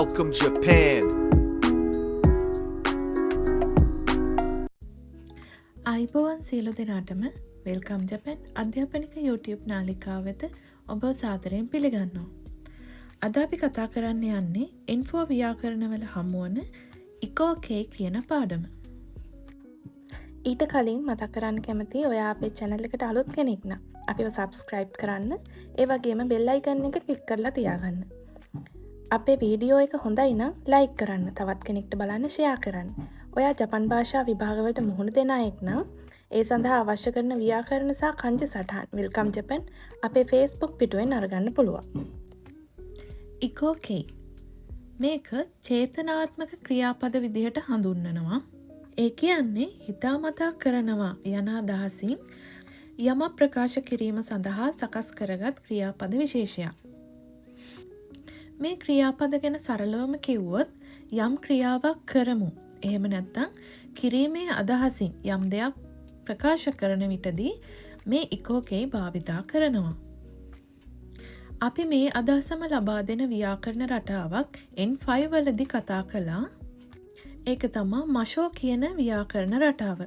Welcome Japan. අයිබෝවන් සියලු දෙනාටම වෙල්කම් ජපන් අධ්‍යාපනික YouTube නාලිකාව වෙත ඔබ සාදරයෙන් පිළිගන්නවා. අද අපි කතා කරන්න යන්නේ ඉන්ෆෝ ව්‍යාකරණවල හමුවන ඉකෝ කේ කියන පාඩම. ඊට කලින් මතක් කරන්න කැමති ඔයා අපේ channel එකට අලුත් කෙනෙක් නම් අපිව subscribe කරන්න, ඒ වගේම bell icon එක click කරලා තියාගන්න. අපේ වීඩියෝ එක හොඳයි නම් like කරන්න, තවත් කෙනෙක්ට බලන්න share කරන්න. ඔයා ජපන් භාෂා විභාගවලට මුහුණ දෙන අයෙක් නම් ඒ සඳහා අවශ්‍ය කරන ව්‍යාකරණ සහ කංජ සටහන් වෙල්කම් ජපන් අපේ Facebook පිටුවෙන් අරගන්න පුළුවන්. ඉකෝ කේ මේක චේතනාත්මක ක්‍රියාපද විදිහට හඳුන්වනවා. ඒ කියන්නේ හිතාමතා කරනවා යන අදහසින් යමක් ප්‍රකාශ කිරීම සඳහා සකස් කරගත් ක්‍රියාපද විශේෂයක්. මේ ක්‍රියාපද ගැන සරලවම කිව්වොත් යම් ක්‍රියාවක් කරමු, එහෙම නැත්නම් කිරීමේ අදහසින් යම් දෙයක් ප්‍රකාශ කරන විටදී මේ ඉකෝ කේ භාවිතා කරනවා. අපි මේ අදහසම ලබා දෙන ව්‍යාකරණ රටාවක් N5 වලදී කතා කළා. ඒක තමා මෂෝ කියන ව්‍යාකරණ රටාව.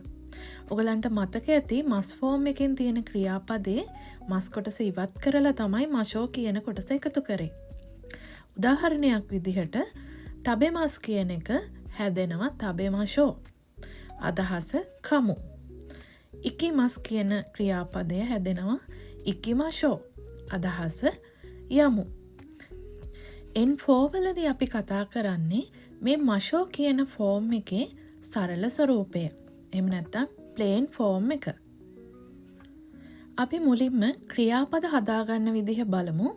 ඔයගලන්ට මතක ඇති මස් ෆෝම් එකෙන් තියෙන ක්‍රියාපදේ මස් කොටස ඉවත් කරලා තමයි මෂෝ කියන කොටස එකතු කරේ. උදාහරණයක් විදිහට තබෙමස් කියන එක හැදෙනවා තබෙමෂෝ. අදහස කමු. ඉකිමස් කියන ක්‍රියාපදය හැදෙනවා ඉකිමෂෝ. අදහස යමු. N4 වලදී අපි කතා කරන්නේ මේ මෂෝ කියන ෆෝම් එකේ සරල ස්වරූපය. එහෙම නැත්නම් ප්ලේන් ෆෝම් එක. අපි මුලින්ම ක්‍රියාපද හදාගන්න විදිහ බලමු.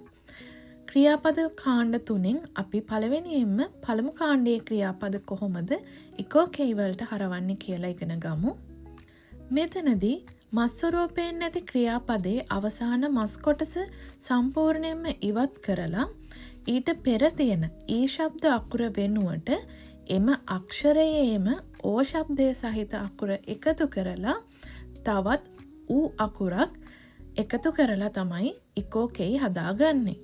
ක්‍රියාපද කාණ්ඩ තුනෙන් අපි පළවෙනියෙන්ම පළමු කාණ්ඩයේ ක්‍රියාපද කොහොමද ඉකෝ කේ වලට හරවන්නේ කියලා ඉගෙන ගමු. මෙතනදී මස් ස්වරූපයෙන් නැති ක්‍රියාපදයේ අවසාන මස් කොටස සම්පූර්ණයෙන්ම ඉවත් කරලා ඊට පෙර තියෙන ඊ ශබ්ද අකුර වෙනුවට එම අක්ෂරයේම ඕ ශබ්දය සහිත අකුර එකතු කරලා තවත් ඌ අකුරක් එකතු කරලා තමයි ඉකෝ කේ හදාගන්නේ.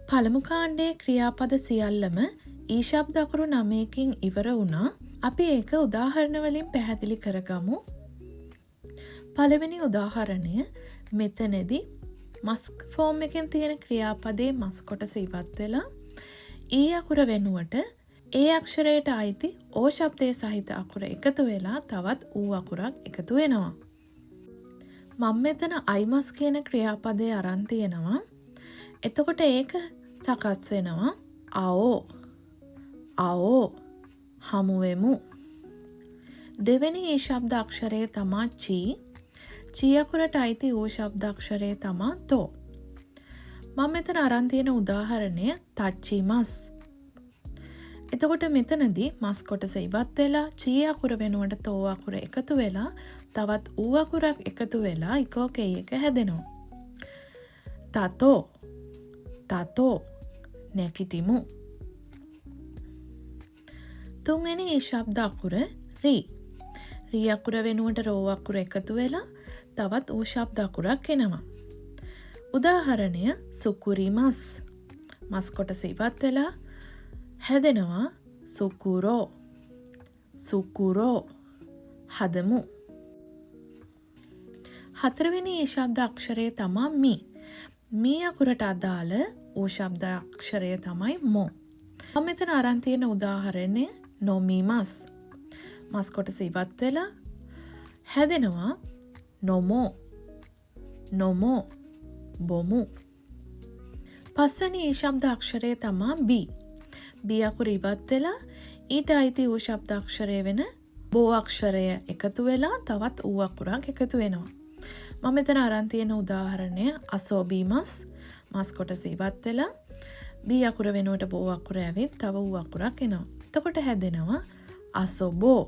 පළමු කාණ්ඩයේ ක්‍රියාපද සියල්ලම ඊ ශබ්ද අකුරු 9කින් ඉවර වුණා. අපි ඒක උදාහරණ වලින් පැහැදිලි කරගමු. පළවෙනි උදාහරණය මෙතනදී මස් ෆෝම් එකෙන් තියෙන ක්‍රියාපදයේ මස් කොටස ඉවත් වෙලා ඊ අකුර වෙනුවට ඒ අක්ෂරයට අයිති ඕ ශබ්දයේ සහිත අකුර එකතු වෙලා තවත් ඌ අකුරක් එකතු වෙනවා. මම මෙතන අයිමස් කියන ක්‍රියාපදේ අරන් තියෙනවා. එතකොට ඒක සකස් වෙනවා ආෝ ආෝ හමුවෙමු. දෙවෙනි ඒ ශබ්ද අක්ෂරය තමා චී. චී අකුරට අයිති ඌ ශබ්ද අක්ෂරය තමා තෝ. මම මෙතන අරන් තියෙන උදාහරණය තච්චිමස්. එතකොට මෙතනදී මස් කොටස ඉවත් වෙලා චී අකුර වෙනුවට තෝ අකුර එකතු වෙලා තවත් ඌ අකුරක් එකතු වෙලා ඉකෝ කේ එක හැදෙනවා. තතෝ තතෝ නැකිටිමු. තුන්වෙනි ඒ ශබ්ද අකුර රී. රී අකුර වෙනුවට රෝ අකුර එකතු වෙලා තවත් ඌ ශබ්ද අකුරක් එනවා. උදාහරණය සුකුරිමස්. මස් කොටස ඉවත් වෙලා හැදෙනවා සුකුරෝ. සුකුරෝ හදමු. හතරවෙනි ඒ ශබ්ද අක්ෂරය තමා මී. මී අකුරට අදාළ ඌ ශබ්ද අක්ෂරය තමයි මෝ. මම මෙතන අරන් තියෙන උදාහරණය නොමීමස්. මස් කොටස ඉවත් වෙලා හැදෙනවා නොමෝ. නොමෝ බොමු. පස්වෙනි ඒ ශබ්ද අක්ෂරය තමා බී. බී අකුර ඉවත් වෙලා ඊට අයිති ඌ ශබ්ද අක්ෂරය වෙන බෝ අක්ෂරය එකතු වෙලා තවත් ඌ අකුරක් එකතු වෙනවා. මම මෙතන අරන් තියෙන උදාහරණය අසෝබීමස්. මස් කොටස ඉවත් වෙලා බී අකුර වෙනුවට බෝ අකුර ඇවිත් තව ඌ අකුරක් එනවා. එතකොට හැදෙනවා අසොබෝ.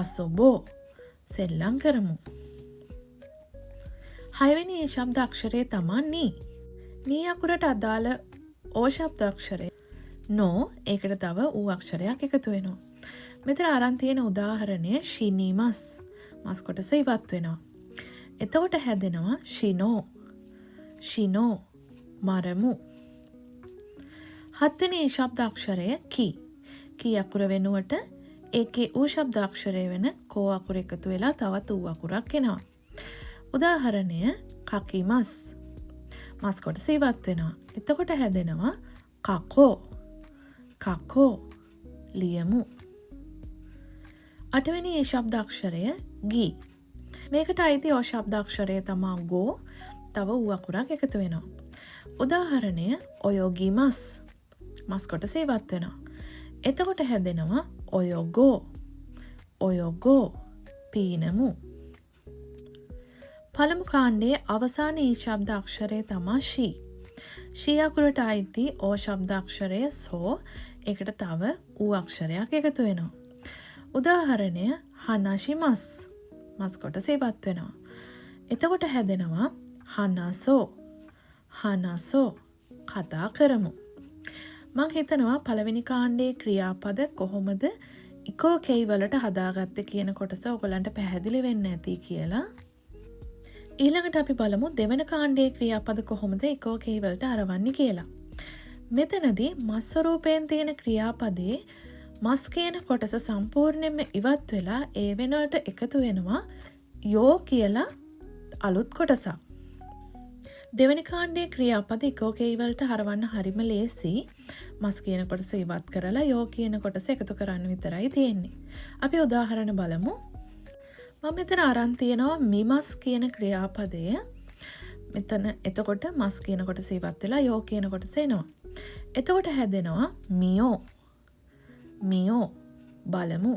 අසොබෝ සෙල්ලම් කරමු. හයවෙනි ඒ ශබ්ද අක්ෂරය තමා නී. නී අකුරට අදාළ ඕ ශබ්ද අක්ෂරය නෝ. ඒකට තව ඌ අක්ෂරයක් එකතු වෙනවා. මෙතන අරන් තියෙන උදාහරණය ශිනීමස්. මස් කොටස ඉවත් වෙනවා. එතකොට හැදෙනවා ශිනෝ. ශිනෝ මරමු. හත්වෙනි ඒ ශබ්දාක්ෂරය කී. කී අකුර වෙනුවට ඒකේ ඌ ශබ්දාක්ෂරය වෙන කෝ අකුර එකතු වෙලා තවත් ඌ අකුරක් එනවා. උදාහරණය කකිමස්. මස් කොටස ඉවත් වෙනවා. එතකොට හැදෙනවා කකෝ. කකෝ ලියමු. අටවෙනි ඒ ශබ්දාක්ෂරය ගී. මේකට අයිති ඕ ශබ්දාක්ෂරය තමා ගෝ. තව ඌ අකුරක් එකතු වෙනවා. උදාහරණය ඔයෝගිමස්. මස් කොටස ඉවත් වෙනවා. එතකොට හැදෙනවා ඔයෝගෝ. ඔයෝගෝ පීනමු. පළමු කාණ්ඩයේ අවසාන ඒ ශබ්දාක්ෂරය තමා ෂී. ෂී අකුරට අයිති ඕ ශබ්දාක්ෂරය සෝ. ඒකට තව ඌ අක්ෂරයක් එකතු වෙනවා. උදාහරණය හනශිමස්. මස් කොටස ඉවත් වෙනවා. එතකොට හැදෙනවා හනසෝ. හනසෝ කතා කරමු. මං හිතනවා පළවෙනි කාණ්ඩයේ ක්‍රියාපද කොහොමද ඉකෝ කෙයි වලට හදාගත්තේ කියන කොටස ඔයගලන්ට පැහැදිලි වෙන්න ඇති කියලා. ඊළඟට අපි බලමු දෙවන කාණ්ඩයේ ක්‍රියාපද කොහොමද ඉකෝ කෙයි වලට අරවන්නේ කියලා. මෙතනදී මස් ස්වරූපයෙන් තියෙන ක්‍රියාපදයේ මස් කියන කොටස සම්පූර්ණයෙන්ම ඉවත් වෙලා ඒ වෙනුවට එකතු වෙනවා යෝ කියලා අලුත් කොටසක්. දෙවැනි කාණ්ඩයේ ක්‍රියාපද ඉකෝ කෙයි වලට හරවන්න හරිම ලේසි. මස් කියන කොටස ඉවත් කරලා යෝ කියන කොටස එකතු කරන්න විතරයි තියෙන්නේ. අපි උදාහරණ බලමු. මම මෙතන අරන් තියෙනවා මිමස් කියන ක්‍රියාපදය. මෙතන එතකොට මස් කියන කොටස ඉවත් වෙලා යෝ කියන කොටස එනවා. එතකොට හැදෙනවා මියෝ. මියෝ බලමු.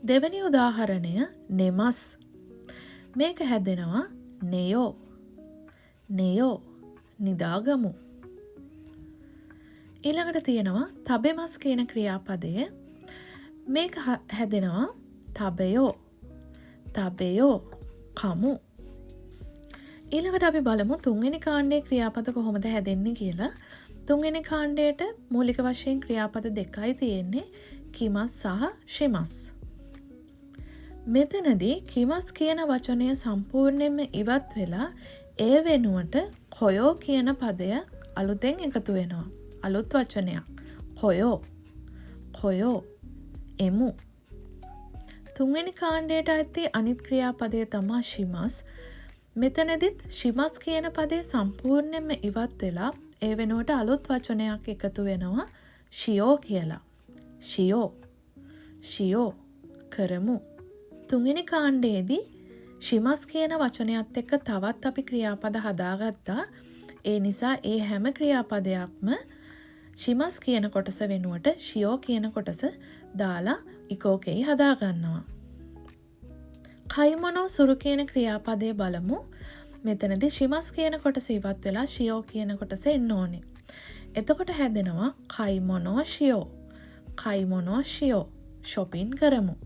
දෙවැනි උදාහරණය නෙමස්. මේක හැදෙනවා නෙයෝ. නෙයෝ නිදාගමු. ඊළඟට තියෙනවා තබෙමස් කියන ක්‍රියාපදය. මේක හැදෙනවා තබයෝ. තබයෝ කමු. ඊළඟට අපි බලමු තුන්වෙනි කාණ්ඩයේ ක්‍රියාපද කොහොමද හැදෙන්නේ කියලා. තුන්වෙනි කාණ්ඩයට මූලික වශයෙන් ක්‍රියාපද දෙකයි තියෙන්නේ කිමස් සහ ෂිමස්. මෙතනදී කිමස් කියන වචනය සම්පූර්ණයෙන්ම ඉවත් වෙලා ඒ වෙනුවට කොයෝ කියන පදය අලුතෙන් එකතු වෙනවා. අලුත් වචනයක්. කොයෝ. කොයෝ එමු. තුන්වෙනි කාණ්ඩයට අයිති අනිත් ක්‍රියාපදය තමා ෂිමස්. මෙතනදිත් ෂිමස් කියන පදේ සම්පූර්ණයෙන්ම ඉවත් වෙලා ඒ වෙනුවට අලුත් වචනයක් එකතු වෙනවා ෂියෝ කියලා. ෂියෝ. ෂියෝ කරමු. තුන්වෙනි කාණ්ඩයේදී ෂිමස් කියන වචනයත් එක්ක තවත් අපි ක්‍රියාපද හදාගත්තා. ඒ නිසා ඒ හැම ක්‍රියාපදයක්ම ෂිමස් කියන කොටස වෙනුවට ෂියෝ කියන කොටස දාලා ඉකෝකෙයි හදාගන්නවා. කයිමොනෝ සුරු කියන ක්‍රියාපදය බලමු. මෙතනදී ෂිමස් කියන කොටස ඉවත් වෙලා ෂියෝ කියන කොටස එන්න ඕනේ. එතකොට හැදෙනවා කයිමොනෝ ෂියෝ. කයිමොනෝ ෂියෝ shopping කරමු.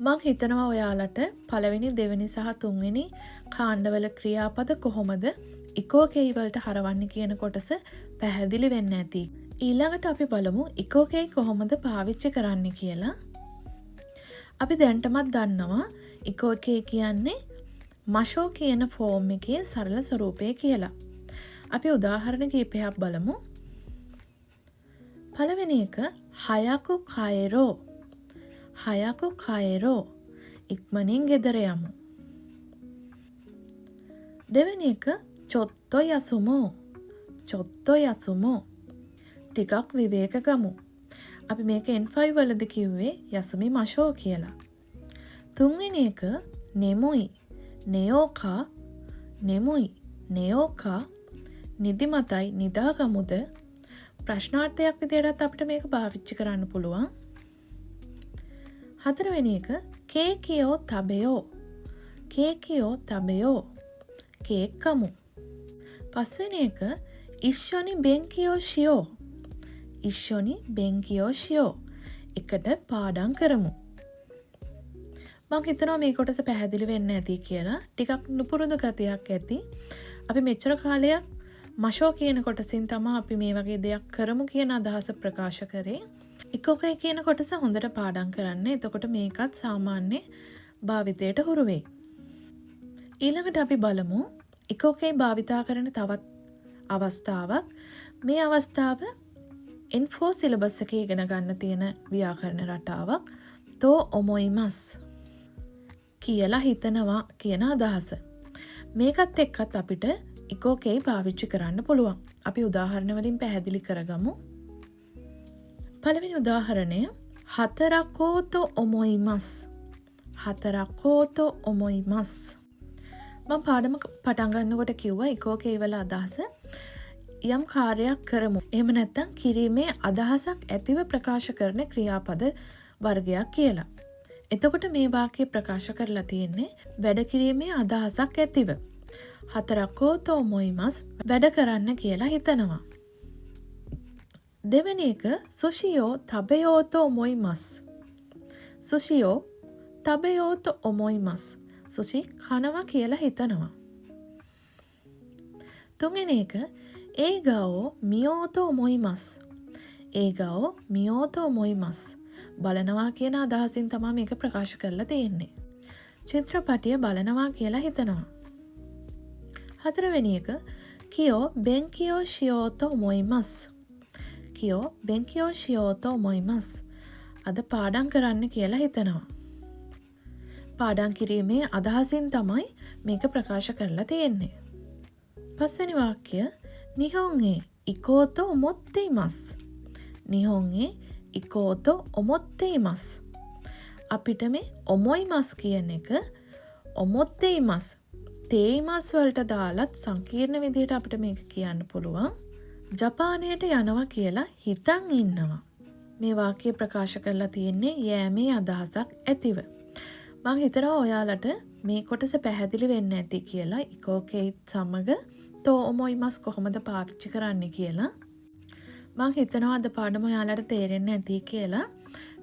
මං හිතනවා ඔයාලට පළවෙනි දෙවෙනි සහ තුන්වෙනි කාණ්ඩවල ක්‍රියාපද කොහොමද ඉකෝ කෙයි වලට හරවන්නේ කියන කොටස පැහැදිලි වෙන්න ඇති. ඊළඟට අපි බලමු ඉකෝ කෙයි කොහොමද පාවිච්චි කරන්නේ කියලා. අපි දැන්ටමත් දන්නවා ඉකෝ කෙයි කියන්නේ මෂෝ කියන ෆෝම් එකේ සරල ස්වරූපය කියලා. අපි උදාහරණ කිහිපයක් බලමු. පළවෙනි එක හයකු කයරෝ. හයකු කයරෝ ඉක්මනින් ගෙදර යමු. දෙවෙනි එක චොත්තෝ යසුමෝ. චොත්තෝ යසුමෝ ටිකක් විවේක ගමු. අපි මේක N5 වලද කිව්වේ යසුමි මෂෝ කියලා. තුන්වෙනි එක නෙමුයි. නෙයෝකා. නෙමුයි. නෙයෝකා නිදිමතයි නිදාගමුද. ප්‍රශ්නාර්ථයක් විදිහටත් අපිට මේක පාවිච්චි කරන්න පුළුවන්. හතරවෙනි එක කේකියෝ තබයෝ. කේකියෝ තබයෝ කේක් කමු. පස්වෙනි එක ඉෂ්ෂොනි බෙන්කියෝ ෂියෝ. ඉෂ්ෂොනි බෙන්කියෝ ෂියෝ එකට පාඩම් කරමු. මං හිතනවා මේ කොටස පැහැදිලි වෙන්න ඇති කියලා. ටිකක් නුපුරුදු ගතියක් ඇති. අපි මෙච්චර කාලයක් මෂෝ කියන කොටසින් තමයි අපි මේ වගේ දෙයක් කරමු කියන අදහස ප්‍රකාශ කරේ. ඉකෝකයි කියන කොටස හොඳට පාඩම් කරන්න. එතකොට මේකත් සාමාන්‍ය භාවිතයට හුරු වෙයි. ඊළඟට අපි බලමු ඉකෝකයි භාවිතා කරන තවත් අවස්ථාවක්. මේ අවස්ථාව N4 සිලබස් එකේ ඉගෙන ගන්න තියෙන ව්‍යාකරණ රටාවක්. තෝ ඔමොයිමස් කියලා හිතනවා කියන අදහස. මේකත් එක්කත් අපිට ඉකෝකේ පාවිච්චි කරන්න පුළුවන්. අපි උදාහරණ වලින් පැහැදිලි කරගමු. පළවෙනි උදාහරණය හතරකෝතෝ ඔමොයිමස්. හතරකෝතෝ ඔමොයිමස්. මම පාඩම පටන් ගන්නකොට කිව්වා ඉකෝකේ වල අදහස යම් කාර්යයක් කරමු. එහෙම නැත්නම් කිරීමේ අදහසක් ඇතිව ප්‍රකාශ කරන ක්‍රියාපද වර්ගයක් කියලා. එතකොට මේ වාක්‍යය ප්‍රකාශ කරලා තියෙන්නේ වැඩ කිරීමේ අදහසක් ඇතිව. හතරකෝතෝ ඔමොයිමස් වැඩ කරන්න කියලා හිතනවා. දෙවෙනි එක සුෂියෝ තබයෝතෝ ඔමොයිමස්. සුෂියෝ තබයෝතෝ ඔමොයිමස්. සුෂි කනවා කියලා හිතනවා. තුන්වෙනි එක ඒගාවෝ මියෝතෝ ඔමොයිමස්. ඒගාවෝ මියෝතෝ ඔමොයිමස්. බලනවා කියන අදහසින් තමයි මේක ප්‍රකාශ කරලා තියෙන්නේ. චිත්‍රපටිය බලනවා කියලා හිතනවා. හතරවෙනි එක කියෝ බෙන්කියෝ ශියෝතෝ ඔමොයිමස්. කියෝ බෙන්කියෝ ශියෝතෝ ඔමොයිමස්. අද පාඩම් කරන්න කියලා හිතනවා. පාඩම් කිරීමේ අදහසින් තමයි මේක ප්‍රකාශ කරලා තියෙන්නේ. පස්වෙනි වාක්‍ය නිහොන්ගේ ඉකෝතෝ ඔමොත්තෙයිමස්. නිහොන්ගේ ඉකෝතෝ ඔමොත්තෙයිමස්. අපිට මේ ඔමොයිමස් කියන එක ඔමොත්තෙයිමස් තේයිමස් වලට දාලත් සංකීර්ණ විදිහට අපිට මේක කියන්න පුළුවන්. ජපානයට යනවා කියලා හිතන් ඉන්නවා. මේ වාක්‍ය ප්‍රකාශ කරලා තියෙන්නේ යෑමේ අදහසක් ඇතිව. මං හිතනවා ඔයාලට මේ කොටස පැහැදිලි වෙන්න ඇති කියලා ඉකෝකේත් සමග තෝ ඔමොයිමස් කොහොමද පාවිච්චි කරන්න කියලා. මං හිතනවා අද පාඩම ඔයාලට තේරෙන්න ඇති කියලා.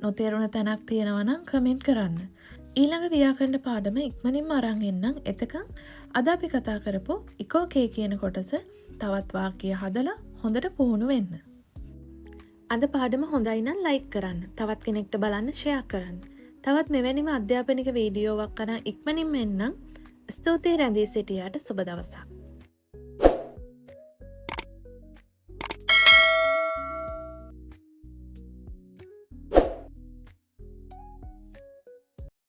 නොතේරුණ තැනක් තියෙනවා නම් කමෙන්ට් කරන්න. ඊළඟ ව්‍යාකරණ පාඩම ඉක්මනින්ම අරන් එන්නම්. එතකන් අද අපි කතා කරපු ඉකෝකේ කියන කොටස තවත් වාක්‍ය හදලා හොඳට පුහුණු වෙන්න. අද පාඩම හොඳයි නම් ලයික් කරන්න. තවත් කෙනෙක්ට බලන්න ෂෙයා කරන්න. තවත් මෙවැනිම අධ්‍යාපනික වීඩියෝවක් කරන් ඉක්මනින්ම එන්නම්. ස්තුතියි රැඳී සිටියාට සුබ දවසක්.